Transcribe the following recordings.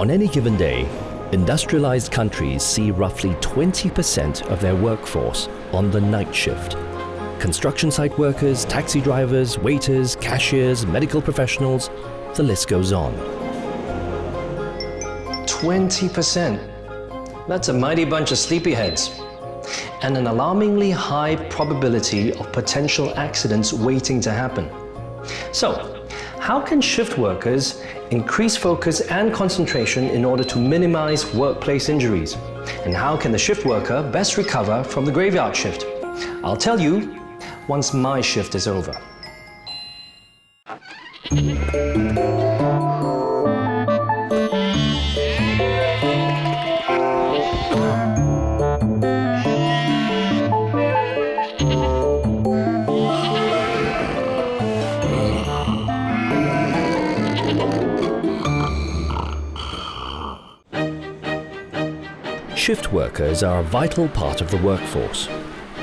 On any given day, industrialized countries see roughly 20% of their workforce on the night shift. Construction site workers, taxi drivers, waiters, cashiers, medical professionals, the list goes on. 20%. That's a mighty bunch of sleepyheads. And an alarmingly high probability of potential accidents waiting to happen. So, how can shift workers increase focus and concentration in order to minimize workplace injuries? And how can the shift worker best recover from the graveyard shift? I'll tell you once my shift is over. Shift workers are a vital part of the workforce.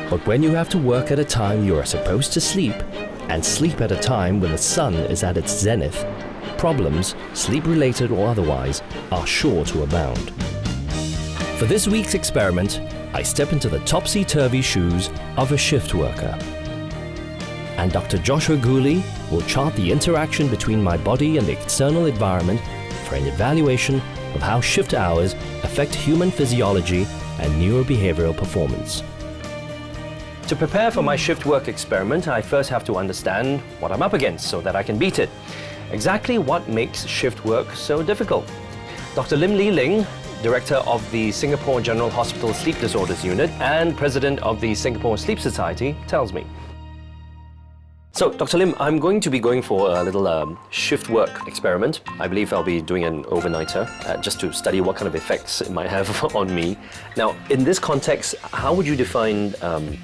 But when you have to work at a time you are supposed to sleep, and sleep at a time when the sun is at its zenith, problems, sleep-related or otherwise, are sure to abound. For this week's experiment, I step into the topsy-turvy shoes of a shift worker. And Dr. Joshua Gooley will chart the interaction between my body and the external environment for an evaluation of how shift hours affect human physiology and neurobehavioral performance. To prepare for my shift work experiment, I first have to understand what I'm up against so that I can beat it. Exactly what makes shift work so difficult? Dr. Lim Lee Ling, Director of the Singapore General Hospital Sleep Disorders Unit and President of the Singapore Sleep Society, tells me. So, Dr. Lim, I'm going to be going for a little shift work experiment. I believe I'll be doing an overnighter just to study what kind of effects it might have on me. Now, in this context, how would you define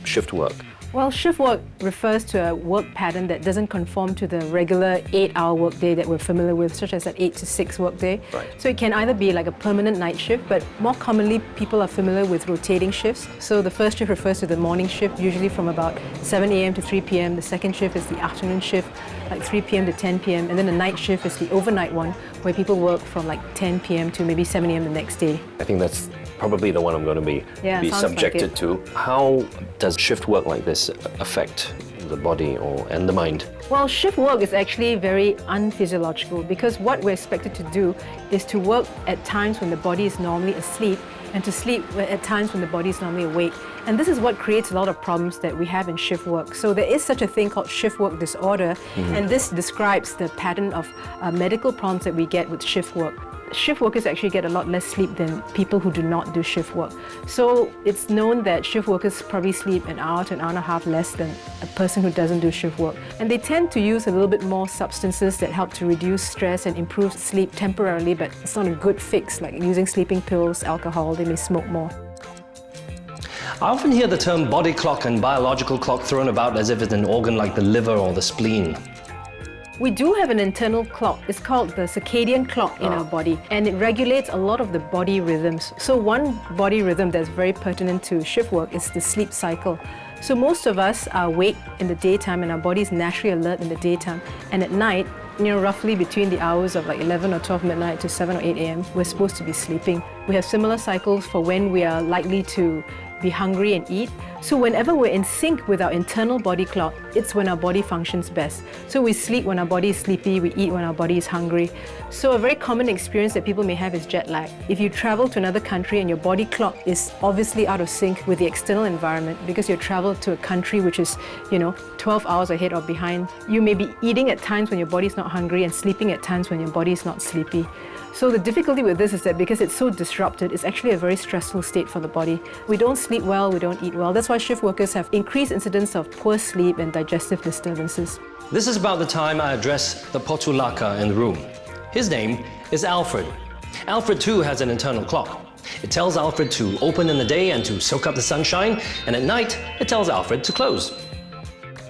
shift work? Well, shift work refers to a work pattern that doesn't conform to the regular 8-hour workday that we're familiar with, such as that 8 to 6 workday. Right. So it can either be like a permanent night shift, but more commonly people are familiar with rotating shifts. So the first shift refers to the morning shift, usually from about 7 a.m. to 3 p.m. The second shift is the afternoon shift, like 3 p.m. to 10 p.m. And then the night shift is the overnight one, where people work from like 10 p.m. to maybe 7 a.m. the next day. I think that's probably the one I'm going to be subjected like to. How does shift work like this affect the body and the mind? Well, shift work is actually very unphysiological because what we're expected to do is to work at times when the body is normally asleep and to sleep at times when the body is normally awake. And this is what creates a lot of problems that we have in shift work. So there is such a thing called shift work disorder, and this describes the pattern of medical problems that we get with shift work. Shift workers actually get a lot less sleep than people who do not do shift work. So it's known that shift workers probably sleep an hour to an hour and a half less than a person who doesn't do shift work. And they tend to use a little bit more substances that help to reduce stress and improve sleep temporarily, but it's not a good fix, like using sleeping pills, alcohol. They may smoke more. I often hear the term body clock and biological clock thrown about as if it's an organ like the liver or the spleen. We do have an internal clock. It's called the circadian clock in our body, and it regulates a lot of the body rhythms. So one body rhythm that's very pertinent to shift work is the sleep cycle. So most of us are awake in the daytime and our body is naturally alert in the daytime, and at night, roughly between the hours of like 11 or 12 midnight to 7 or 8 a.m., we're supposed to be sleeping. We have similar cycles for when we are likely to be hungry and eat. So whenever we're in sync with our internal body clock, it's when our body functions best. So we sleep when our body is sleepy, we eat when our body is hungry. So a very common experience that people may have is jet lag. If you travel to another country and your body clock is obviously out of sync with the external environment because you travel to a country which is, 12 hours ahead or behind, you may be eating at times when your body is not hungry and sleeping at times when your body is not sleepy. So the difficulty with this is that because it's so disrupted, it's actually a very stressful state for the body. We don't sleep well, we don't eat well. That's why shift workers have increased incidence of poor sleep and digestive disturbances. This is about the time I address the potulaka in the room. His name is Alfred. Alfred too has an internal clock. It tells Alfred to open in the day and to soak up the sunshine, and at night it tells Alfred to close.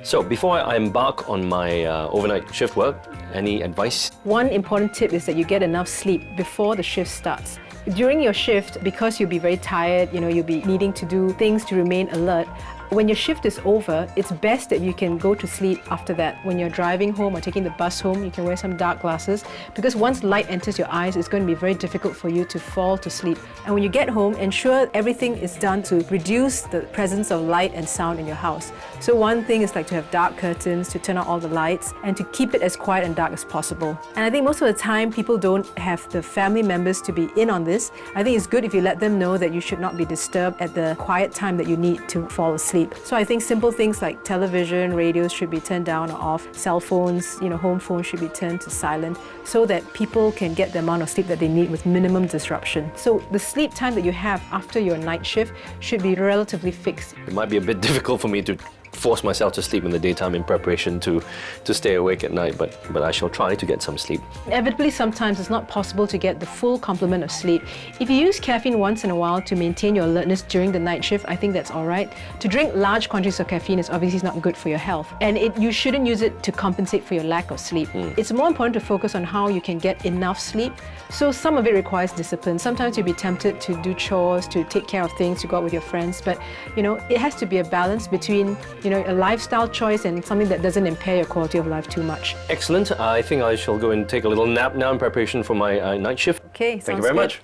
So before I embark on my overnight shift work, any advice? One important tip is that you get enough sleep before the shift starts. During your shift, because you'll be very tired, you'll be needing to do things to remain alert, When your shift is over, it's best that you can go to sleep after that. When you're driving home or taking the bus home, you can wear some dark glasses, because once light enters your eyes, it's going to be very difficult for you to fall to sleep. And when you get home, ensure everything is done to reduce the presence of light and sound in your house. So one thing is like to have dark curtains, to turn out all the lights, and to keep it as quiet and dark as possible. And I think most of the time, people don't have the family members to be in on this. I think it's good if you let them know that you should not be disturbed at the quiet time that you need to fall asleep. So I think simple things like television, radios should be turned down or off, cell phones, home phones should be turned to silent, so that people can get the amount of sleep that they need with minimum disruption. So the sleep time that you have after your night shift should be relatively fixed. It might be a bit difficult for me to force myself to sleep in the daytime in preparation to stay awake at night, but I shall try to get some sleep. Inevitably, sometimes it's not possible to get the full complement of sleep. If you use caffeine once in a while to maintain your alertness during the night shift, I think that's all right. To drink large quantities of caffeine is obviously not good for your health, and you shouldn't use it to compensate for your lack of sleep. It's more important to focus on how you can get enough sleep. So some of it requires discipline. Sometimes you'll be tempted to do chores, to take care of things, to go out with your friends, but it has to be a balance between a lifestyle choice and something that doesn't impair your quality of life too much. Excellent. I think I shall go and take a little nap now in preparation for my night shift. Okay, Thank you very much.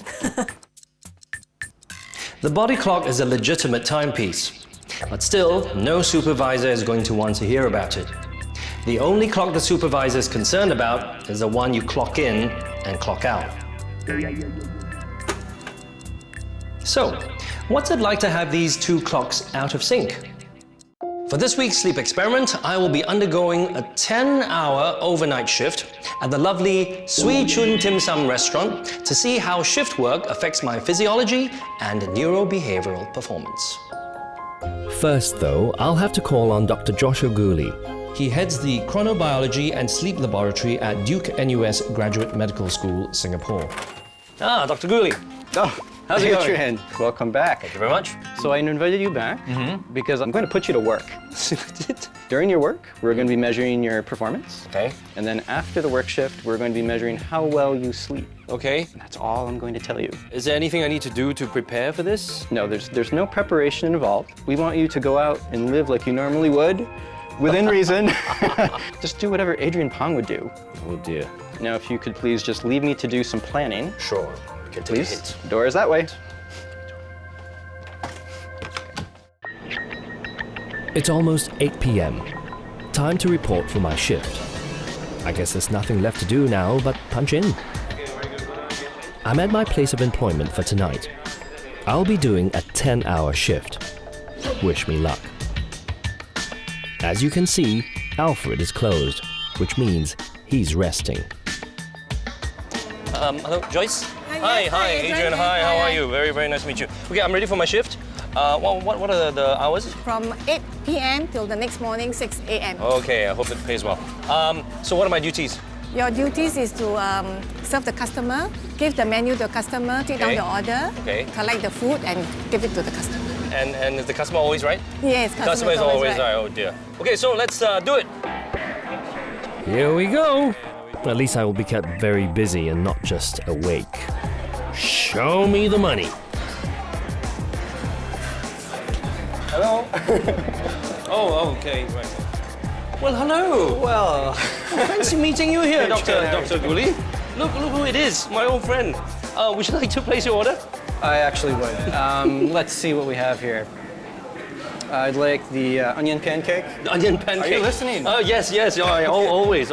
The body clock is a legitimate timepiece, but still, no supervisor is going to want to hear about it. The only clock the supervisor is concerned about is the one you clock in and clock out. So, what's it like to have these two clocks out of sync? For this week's sleep experiment, I will be undergoing a 10-hour overnight shift at the lovely Swee Chun Tim Sum restaurant to see how shift work affects my physiology and neurobehavioral performance. First, though, I'll have to call on Dr. Joshua Gooley. He heads the Chronobiology and Sleep Laboratory at Duke NUS Graduate Medical School, Singapore. Ah, Dr. Gooley. Oh, how's it going? Adrian, welcome back. Thank you very much. So I invited you back because I'm going to put you to work. During your work, we're going to be measuring your performance. Okay. And then after the work shift, we're going to be measuring how well you sleep. Okay. And that's all I'm going to tell you. Is there anything I need to do to prepare for this? No, there's no preparation involved. We want you to go out and live like you normally would, within reason. Just do whatever Adrian Pang would do. Oh dear. Now, if you could please just leave me to do some planning. Sure. We can take a Please. hit. Door is that way. It's almost 8 p.m. Time to report for my shift. I guess there's nothing left to do now but punch in. I'm at my place of employment for tonight. I'll be doing a 10-hour shift. Wish me luck. As you can see, Alfred is closed, which means he's resting. Hello, Joyce? Hi, Hi, Adrian. Hi, how are you? Very, very nice to meet you. Okay, I'm ready for my shift. What are the hours? From 8 p.m. till the next morning, 6 a.m. Okay, I hope it pays well. So what are my duties? Your duties is to serve the customer, give the menu to the customer, take down the order, collect the food and give it to the customer. And is the customer always right? Yes, Customer is always right. Oh dear. Okay, so let's do it. Here we go. At least I will be kept very busy and not just awake. Show me the money. Hello? Oh, okay, right. Well, hello. Well, Fancy meeting you here, Dr. Gooley. Look who it is, my old friend. Would you like to place your order? I actually would. Let's see what we have here. I'd like the onion pancake. The onion pancake. Are you listening? Oh, yes. Yeah, always.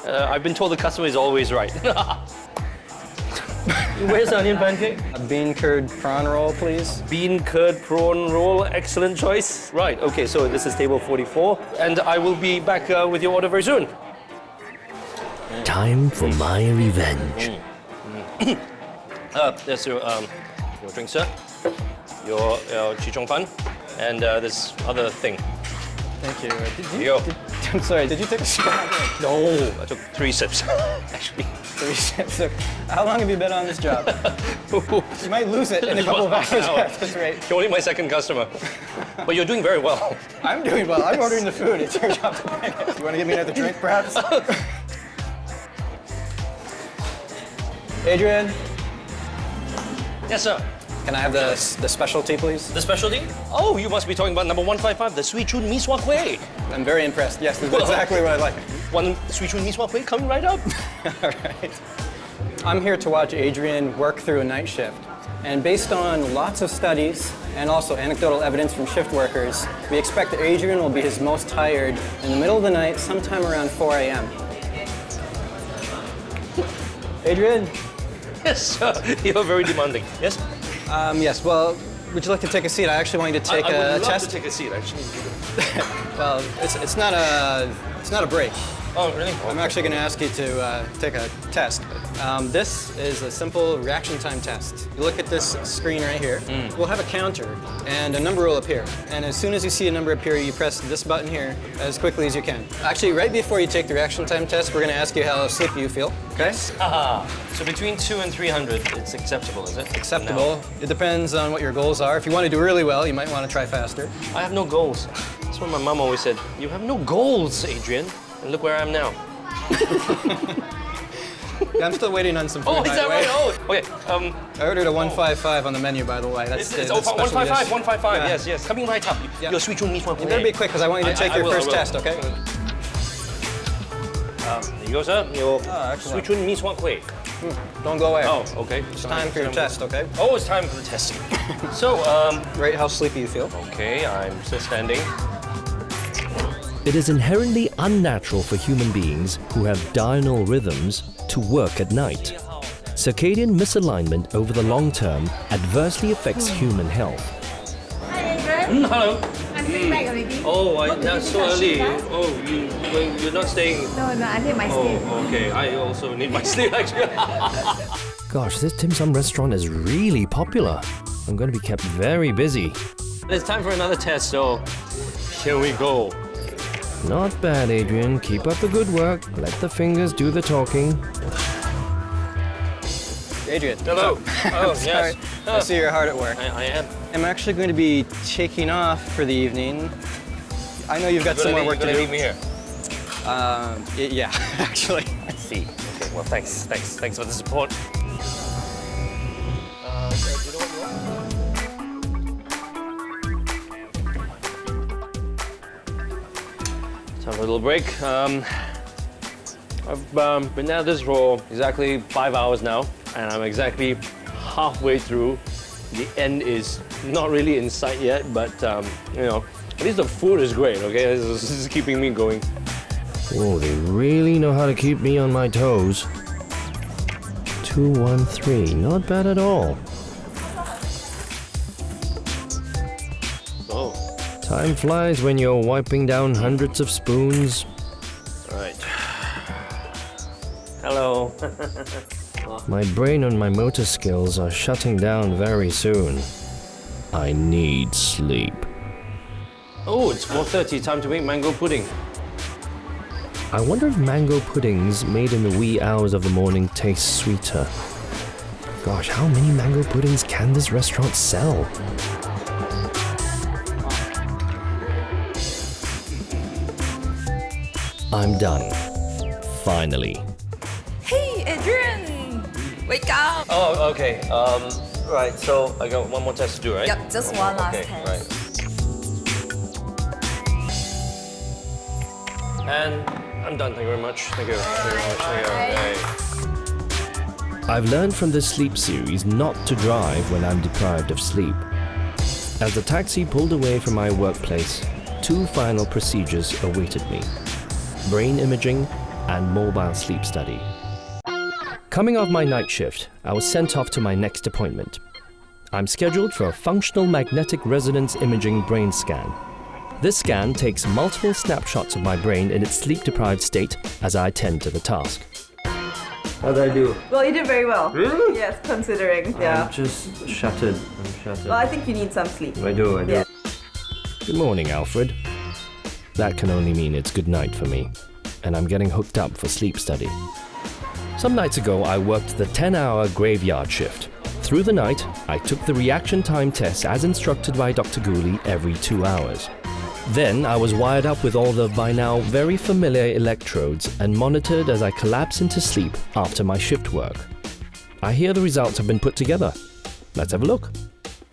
I've been told the customer is always right. Where's the onion pancake? A bean curd prawn roll, please. Bean curd prawn roll, excellent choice. Right, okay, so this is table 44, and I will be back with your order very soon. Time for my revenge. There's your drink, sir. Your chi chong fan, and this other thing. Thank you. Yo. I'm sorry, did you take a sip? No, I took 3 sips, actually. 3 sips. How long have you been on this job? You might lose it in a couple of hours at this rate. You're only my second customer. But you're doing very well. I'm doing well. I'm ordering the food. It's your job to bring it. You want to give me another drink, perhaps? Adrian? Yes, sir. Can I have the specialty, please? The specialty? Oh, you must be talking about number 155, the Sweet Chun Mee Sua Kueh. I'm very impressed. Yes, this is exactly what I like. One Sweet Chun Mee Sua Kueh coming right up. All right. I'm here to watch Adrian work through a night shift. And based on lots of studies and also anecdotal evidence from shift workers, we expect that Adrian will be his most tired in the middle of the night, sometime around 4 a.m. Adrian? Yes, sir. You're very demanding. Yes? Yes, well, would you like to take a seat? I actually want you to take I a would love test. to take a seat, actually. Well, it's not a break. Oh, really? I'm actually going to ask you to take a test. This is a simple reaction time test. You look at this screen right here. We'll have a counter, and a number will appear. And as soon as you see a number appear, you press this button here as quickly as you can. Actually, right before you take the reaction time test, we're going to ask you how sleepy you feel. Okay? So between 2 and 300, it's acceptable, is it? Acceptable. It depends on what your goals are. If you want to do really well, you might want to try faster. I have no goals. That's what my mom always said. You have no goals, Adrian. And look where I am now. I'm still waiting on some food, Oh, by is the that way. right? Oh, okay. I ordered a 155 on the menu, by the way. That's It's that's special 155, dish. 155. Yeah. Yes, yes. Coming right up. Yeah. Your Sweet Chun Mee Sua Kueh. You better be quick, because I want you to take your first test, okay? There you go, sir. Your Sweet Chun Mee Sua Kueh. Don't go away. Oh, okay. It's time for your test, okay? Oh, it's time for the test. So, Rate how sleepy you feel. okay, I'm still standing. It is inherently unnatural for human beings who have diurnal rhythms to work at night. Circadian misalignment over the long term adversely affects human health. Hi, Adrian. Hello. I'm going back already. Oh, that's so early. Oh, you're not staying. No, I need my sleep. Oh, okay. I also need my sleep, actually. Gosh, this dim sum restaurant is really popular. I'm going to be kept very busy. It's time for another test, so here we go. Not bad, Adrian. Keep up the good work. Let the fingers do the talking. Adrian. Hello. Oh, Sorry. yes. I see you're hard at work. I am. I'm actually going to be taking off for the evening. I know you've got some more work to do. Leave me here. Yeah, actually. I see. Okay, well, thanks for the support. Do you know what you want? Time for a little break. I've been at this for exactly 5 hours now, and I'm exactly halfway through. The end is not really in sight yet, but you know, at least the food is great. Okay, this is keeping me going. Oh, they really know how to keep me on my toes. 213, not bad at all. Oh, Time flies when you're wiping down hundreds of spoons. all right. Hello. My brain and my motor skills are shutting down very soon. I need sleep. Oh, it's 4:30. Time to make mango pudding. I wonder if mango puddings made in the wee hours of the morning taste sweeter. Gosh, how many mango puddings can this restaurant sell? I'm done. Finally. Hey, Adrian! Wake up! Oh, okay. Right. So I got one more test to do, right? Yep, just one last okay, test. Right. And I'm done. Thank you very much. Thank you. Thank you very much. Thank you. Okay. I've learned from this sleep series not to drive when I'm deprived of sleep. As the taxi pulled away from my workplace, 2 final procedures awaited me: brain imaging and mobile sleep study. Coming off my night shift, I was sent off to my next appointment. I'm scheduled for a functional magnetic resonance imaging brain scan. This scan takes multiple snapshots of my brain in its sleep-deprived state as I attend to the task. How did I do? Well, you did very well. Really? Yes, considering. Yeah. I'm just shattered. I'm shattered. Well, I think you need some sleep. I do. Yeah. Good morning, Alfred. That can only mean it's good night for me, and I'm getting hooked up for sleep study. Some nights ago, I worked the 10-hour graveyard shift. Through the night, I took the reaction time test as instructed by Dr. Gooley every 2 hours. Then I was wired up with all the by now very familiar electrodes and monitored as I collapse into sleep after my shift work. I hear the results have been put together. Let's have a look.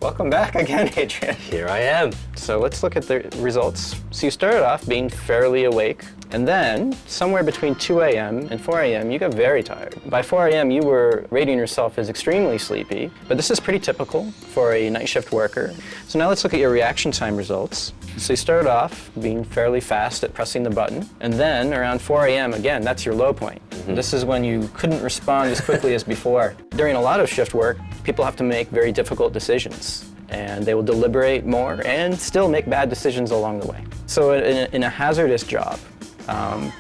Welcome back again, Adrian. Here I am. So let's look at the results. So you started off being fairly awake, and then somewhere between 2 a.m. and 4 a.m. you got very tired. By 4 a.m. you were rating yourself as extremely sleepy, but this is pretty typical for a night shift worker. So now let's look at your reaction time results. So you started off being fairly fast at pressing the button, and then around 4 a.m. again, that's your low point. This is when you couldn't respond as quickly as before. During a lot of shift work, people have to make very difficult decisions, and they will deliberate more and still make bad decisions along the way. So in a hazardous job,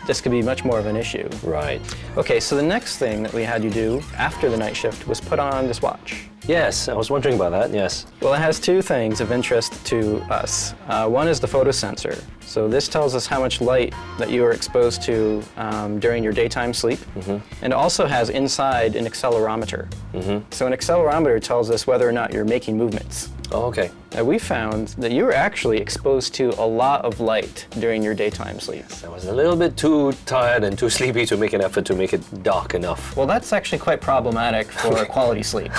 this could be much more of an issue. Right. Okay, so the next thing that we had you do after the night shift was put on this watch. Yes, I was wondering about that, yes. Well, it has two things of interest to us. One is the photosensor. So this tells us how much light that you are exposed to during your daytime sleep. And it also has inside an accelerometer. So an accelerometer tells us whether or not you're making movements. Oh, okay. Now we found that you were actually exposed to a lot of light during your daytime sleep. I was a little bit too tired and too sleepy to make an effort to make it dark enough. Well, that's actually quite problematic for quality sleep.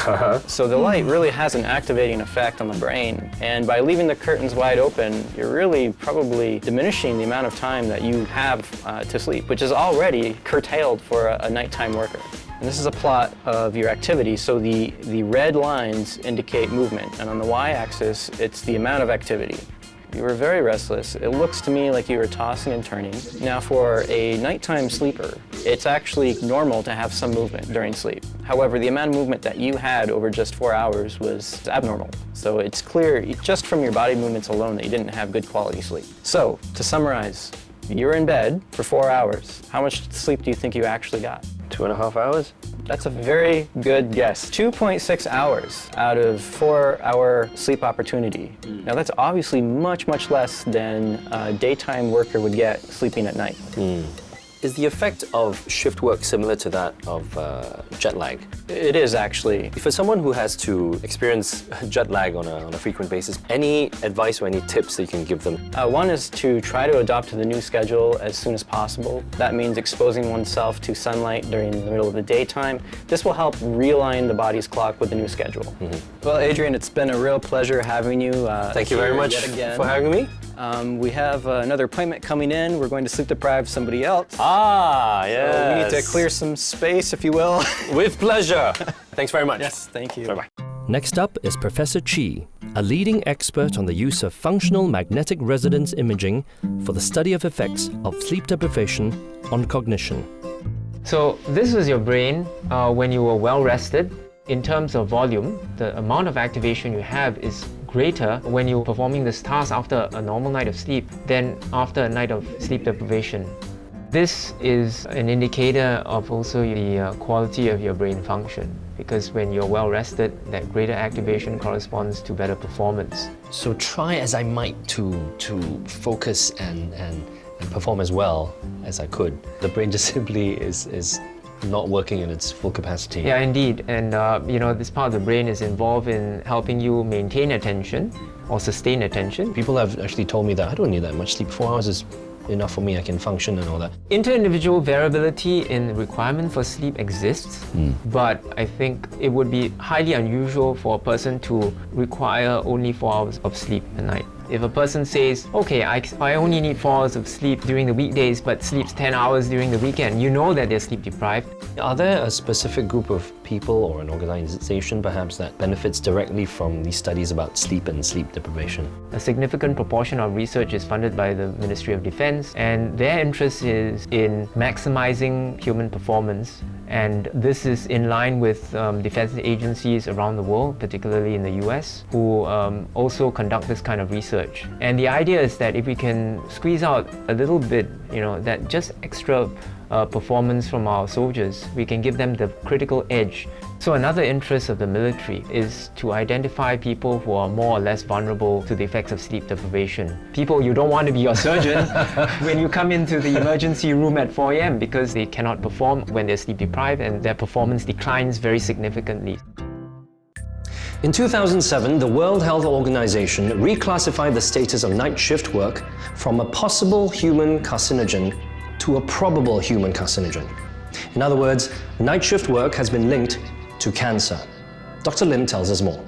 So the light really has an activating effect on the brain, and by leaving the curtains wide open, you're really probably diminishing the amount of time that you have to sleep, which is already curtailed for a nighttime worker. And this is a plot of your activity, so the red lines indicate movement, and on the y-axis, it's the amount of activity. You were very restless. It looks to me like you were tossing and turning. Now, for a nighttime sleeper, it's actually normal to have some movement during sleep. However, the amount of movement that you had over just 4 hours was abnormal. So it's clear, just from your body movements alone, that you didn't have good quality sleep. So, to summarize, you were in bed for 4 hours. How much sleep do you think you actually got? 2.5 hours? That's a very good guess. 2.6 hours out of 4-hour sleep opportunity. Now that's obviously much, much less than a daytime worker would get sleeping at night. Is the effect of shift work similar to that of jet lag? It is actually. For someone who has to experience jet lag on a frequent basis, any advice or any tips that you can give them? One is to try to adopt to the new schedule as soon as possible. That means exposing oneself to sunlight during the middle of the daytime. This will help realign the body's clock with the new schedule. Well, Adrian, it's been a real pleasure having you. Thank you very much for having me. We have another appointment coming in. We're going to sleep deprive somebody else. Ah, yes. So we need to clear some space, if you will. With pleasure. Thanks very much. Yes, thank you. Bye-bye. Next up is Professor Chi, a leading expert on the use of functional magnetic resonance imaging for the study of effects of sleep deprivation on cognition. So this is your brain when you were well rested. In terms of volume, the amount of activation you have is greater when you're performing this task after a normal night of sleep than after a night of sleep deprivation. This is an indicator of also the quality of your brain function, because when you're well rested, that greater activation corresponds to better performance. So try as I might to focus and perform as well as I could. The brain just simply is not working in its full capacity. Yeah, indeed. And this part of the brain is involved in helping you maintain attention or sustain attention. People have actually told me that I don't need that much sleep. 4 hours is enough for me, I can function and all that. Inter-individual variability in the requirement for sleep exists, but I think it would be highly unusual for a person to require only 4 hours of sleep a night. If a person says, okay, I only need 4 hours of sleep during the weekdays but sleeps 10 hours during the weekend, you know that they're sleep deprived. Are there a specific group of people or an organization perhaps that benefits directly from these studies about sleep and sleep deprivation? A significant proportion of research is funded by the Ministry of Defense, and their interest is in maximizing human performance. And this is in line with defense agencies around the world, particularly in the US, who also conduct this kind of research. And the idea is that if we can squeeze out a little bit, that just extra performance from our soldiers, we can give them the critical edge. So another interest of the military is to identify people who are more or less vulnerable to the effects of sleep deprivation. People you don't want to be your surgeon when you come into the emergency room at 4 a.m. because they cannot perform when they're sleep deprived and their performance declines very significantly. In 2007, the World Health Organization reclassified the status of night shift work from a possible human carcinogen to a probable human carcinogen. In other words, night shift work has been linked to cancer. Dr. Lim tells us more.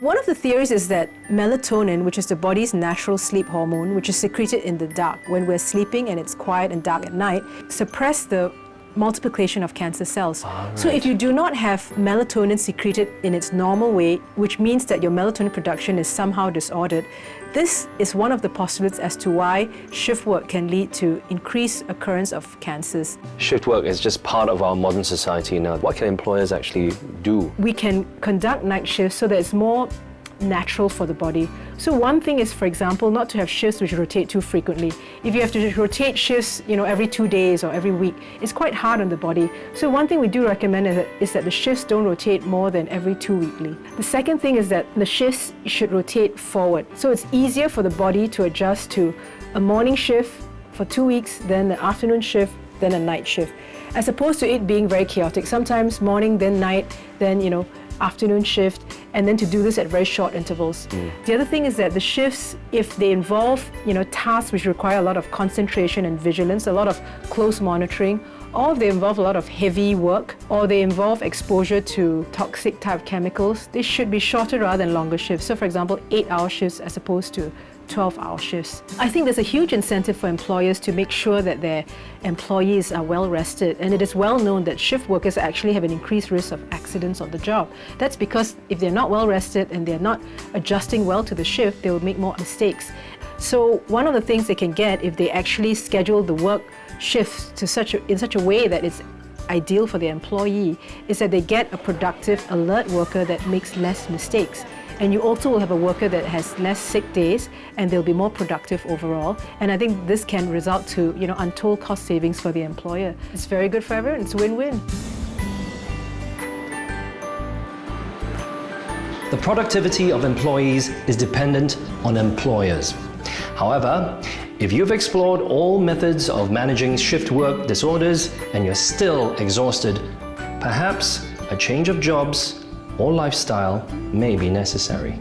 One of the theories is that melatonin, which is the body's natural sleep hormone, which is secreted in the dark when we're sleeping and it's quiet and dark at night, suppress the multiplication of cancer cells. So if you do not have melatonin secreted in its normal way, which means that your melatonin production is somehow disordered, this is one of the postulates as to why shift work can lead to increased occurrence of cancers. Shift work is just part of our modern society now. What can employers actually do? We can conduct night shifts so that it's more natural for the body. So one thing is, for example, not to have shifts which rotate too frequently. If you have to rotate shifts, every 2 days or every week, it's quite hard on the body. So one thing we do recommend is that the shifts don't rotate more than every 2 weekly. The second thing is that the shifts should rotate forward. So it's easier for the body to adjust to a morning shift for 2 weeks, then an afternoon shift, then a night shift, as opposed to it being very chaotic. Sometimes morning, then night, then afternoon shift, and then to do this at very short intervals. The other thing is that the shifts, if they involve tasks which require a lot of concentration and vigilance, a lot of close monitoring, or if they involve a lot of heavy work, or they involve exposure to toxic type chemicals, they should be shorter rather than longer shifts. So for example, 8-hour shifts as opposed to 12-hour shifts. I think there's a huge incentive for employers to make sure that their employees are well rested, and it is well known that shift workers actually have an increased risk of accidents on the job. That's because if they're not well rested and they're not adjusting well to the shift, they will make more mistakes. So one of the things they can get if they actually schedule the work shifts in such a way that it's ideal for the employee is that they get a productive, alert worker that makes less mistakes. And you also will have a worker that has less sick days, and they'll be more productive overall. And I think this can result to untold cost savings for the employer. It's very good for everyone. It's win-win. The productivity of employees is dependent on employers. However, if you've explored all methods of managing shift work disorders and you're still exhausted, perhaps a change of jobs or lifestyle may be necessary.